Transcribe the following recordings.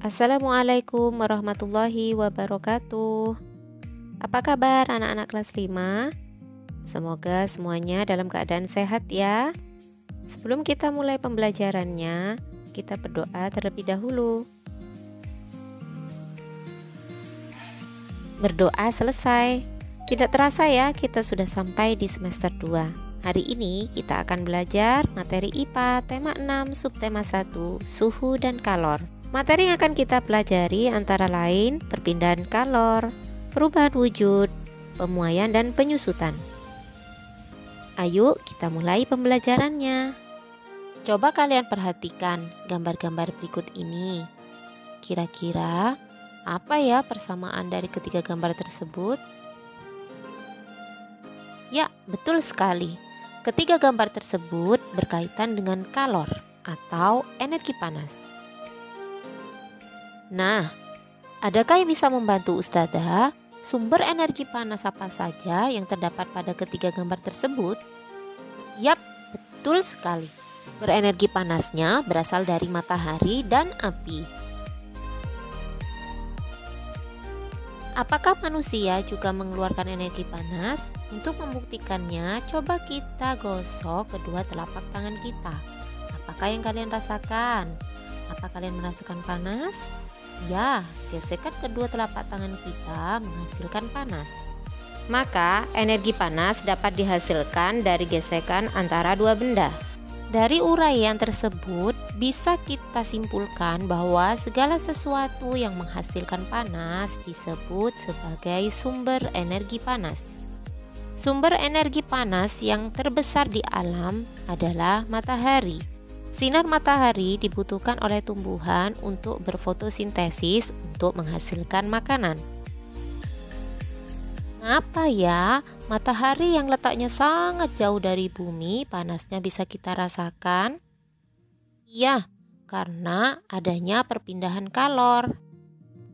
Assalamualaikum warahmatullahi wabarakatuh. Apa kabar anak-anak kelas 5? Semoga semuanya dalam keadaan sehat ya. Sebelum kita mulai pembelajarannya, kita berdoa terlebih dahulu. Berdoa selesai. Tidak terasa ya, kita sudah sampai di semester 2. Hari ini kita akan belajar materi IPA tema 6 subtema 1 suhu dan kalor. Materi yang akan kita pelajari antara lain perpindahan kalor, perubahan wujud, pemuaian dan penyusutan. Ayo kita mulai pembelajarannya. Coba kalian perhatikan gambar-gambar berikut ini. Kira-kira apa ya persamaan dari ketiga gambar tersebut? Ya, betul sekali. Ketiga gambar tersebut berkaitan dengan kalor atau energi panas. Nah, adakah yang bisa membantu Ustadzah? Sumber energi panas apa saja yang terdapat pada ketiga gambar tersebut? Yap, betul sekali. Berenergi panasnya berasal dari matahari dan api. Apakah manusia juga mengeluarkan energi panas? Untuk membuktikannya, coba kita gosok kedua telapak tangan kita. Apakah yang kalian rasakan? Apa kalian merasakan panas? Ya, gesekan kedua telapak tangan kita menghasilkan panas. Maka, energi panas dapat dihasilkan dari gesekan antara dua benda. Dari uraian tersebut, bisa kita simpulkan bahwa segala sesuatu yang menghasilkan panas disebut sebagai sumber energi panas. Sumber energi panas yang terbesar di alam adalah matahari. Sinar matahari dibutuhkan oleh tumbuhan untuk berfotosintesis untuk menghasilkan makanan. Kenapa ya matahari yang letaknya sangat jauh dari bumi panasnya bisa kita rasakan? Iya, karena adanya perpindahan kalor.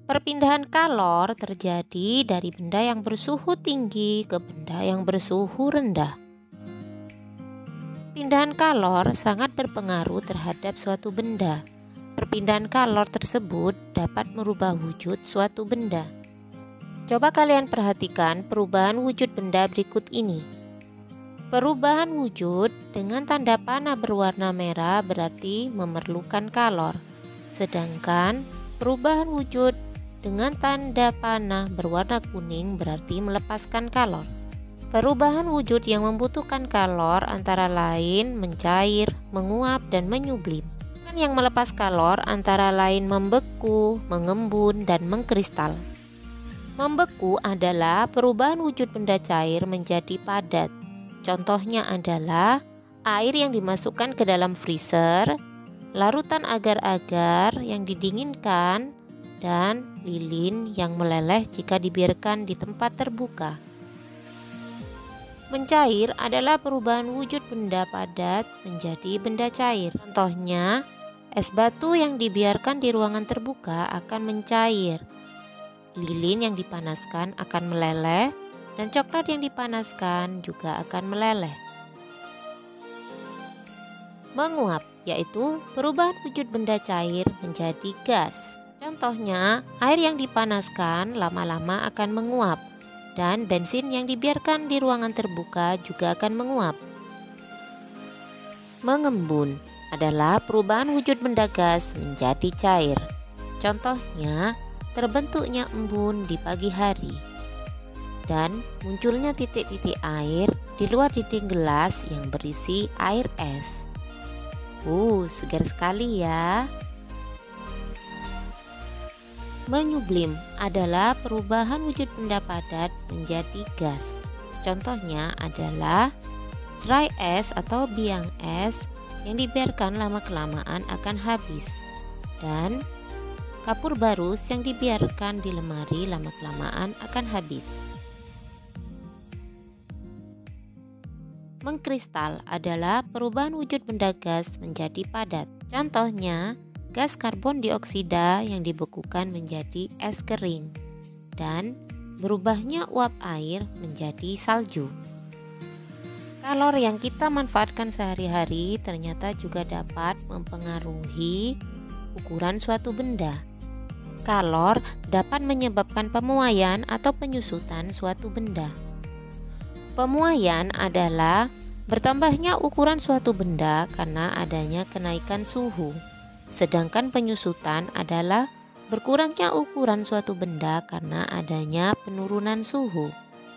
Perpindahan kalor terjadi dari benda yang bersuhu tinggi ke benda yang bersuhu rendah. Perpindahan kalor sangat berpengaruh terhadap suatu benda. Perpindahan kalor tersebut dapat merubah wujud suatu benda. Coba kalian perhatikan perubahan wujud benda berikut ini. Perubahan wujud dengan tanda panah berwarna merah berarti memerlukan kalor. Sedangkan perubahan wujud dengan tanda panah berwarna kuning berarti melepaskan kalor. Perubahan wujud yang membutuhkan kalor antara lain mencair, menguap, dan menyublim. Yang melepas kalor antara lain membeku, mengembun, dan mengkristal. Membeku adalah perubahan wujud benda cair menjadi padat. Contohnya adalah air yang dimasukkan ke dalam freezer, larutan agar-agar yang didinginkan, dan lilin yang meleleh jika dibiarkan di tempat terbuka. Mencair adalah perubahan wujud benda padat menjadi benda cair. Contohnya, es batu yang dibiarkan di ruangan terbuka akan mencair. Lilin yang dipanaskan akan meleleh dan coklat yang dipanaskan juga akan meleleh. Menguap, yaitu perubahan wujud benda cair menjadi gas. Contohnya, air yang dipanaskan lama-lama akan menguap. Dan bensin yang dibiarkan di ruangan terbuka juga akan menguap. Mengembun adalah perubahan wujud benda gas menjadi cair. Contohnya, terbentuknya embun di pagi hari. Dan munculnya titik-titik air di luar dinding gelas yang berisi air es. Segar sekali ya. Menyublim adalah perubahan wujud benda padat menjadi gas. Contohnya adalah dry es atau biang es yang dibiarkan lama-kelamaan akan habis. Dan kapur barus yang dibiarkan di lemari lama-kelamaan akan habis. Mengkristal adalah perubahan wujud benda gas menjadi padat. Contohnya gas karbon dioksida yang dibekukan menjadi es kering dan berubahnya uap air menjadi salju. Kalor yang kita manfaatkan sehari-hari ternyata juga dapat mempengaruhi ukuran suatu benda. Kalor dapat menyebabkan pemuaian atau penyusutan suatu benda. Pemuaian adalah bertambahnya ukuran suatu benda karena adanya kenaikan suhu. Sedangkan penyusutan adalah berkurangnya ukuran suatu benda karena adanya penurunan suhu.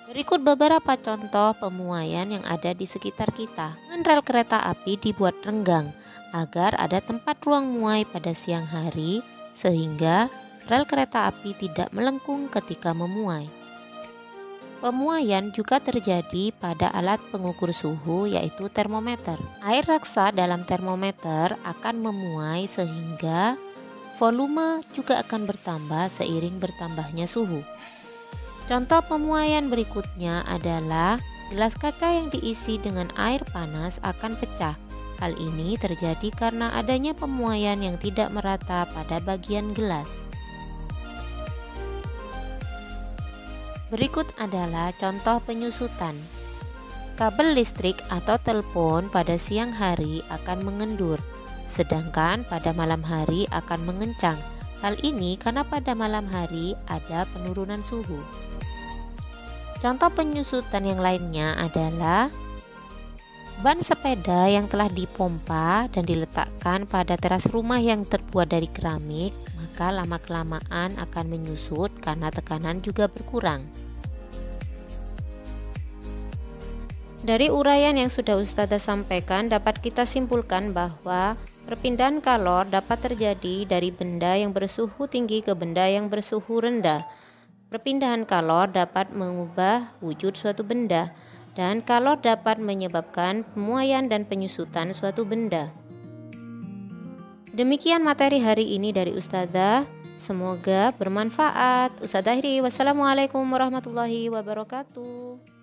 Berikut beberapa contoh pemuaian yang ada di sekitar kita. Dengan rel kereta api dibuat renggang agar ada tempat ruang muai pada siang hari sehingga rel kereta api tidak melengkung ketika memuai. Pemuaian juga terjadi pada alat pengukur suhu yaitu termometer. Air raksa dalam termometer akan memuai sehingga volume juga akan bertambah seiring bertambahnya suhu. Contoh pemuaian berikutnya adalah gelas kaca yang diisi dengan air panas akan pecah. Hal ini terjadi karena adanya pemuaian yang tidak merata pada bagian gelas. Berikut adalah contoh penyusutan. Kabel listrik atau telepon pada siang hari akan mengendur, sedangkan pada malam hari akan mengencang. Hal ini karena pada malam hari ada penurunan suhu. Contoh penyusutan yang lainnya adalah ban sepeda yang telah dipompa dan diletakkan pada teras rumah yang terbuat dari keramik, maka lama-kelamaan akan menyusut karena tekanan juga berkurang. Dari uraian yang sudah Ustazah sampaikan dapat kita simpulkan bahwa perpindahan kalor dapat terjadi dari benda yang bersuhu tinggi ke benda yang bersuhu rendah. Perpindahan kalor dapat mengubah wujud suatu benda dan kalor dapat menyebabkan pemuaian dan penyusutan suatu benda. Demikian materi hari ini dari Ustazah. Semoga bermanfaat. Ustazah akhiri. Wassalamualaikum warahmatullahi wabarakatuh.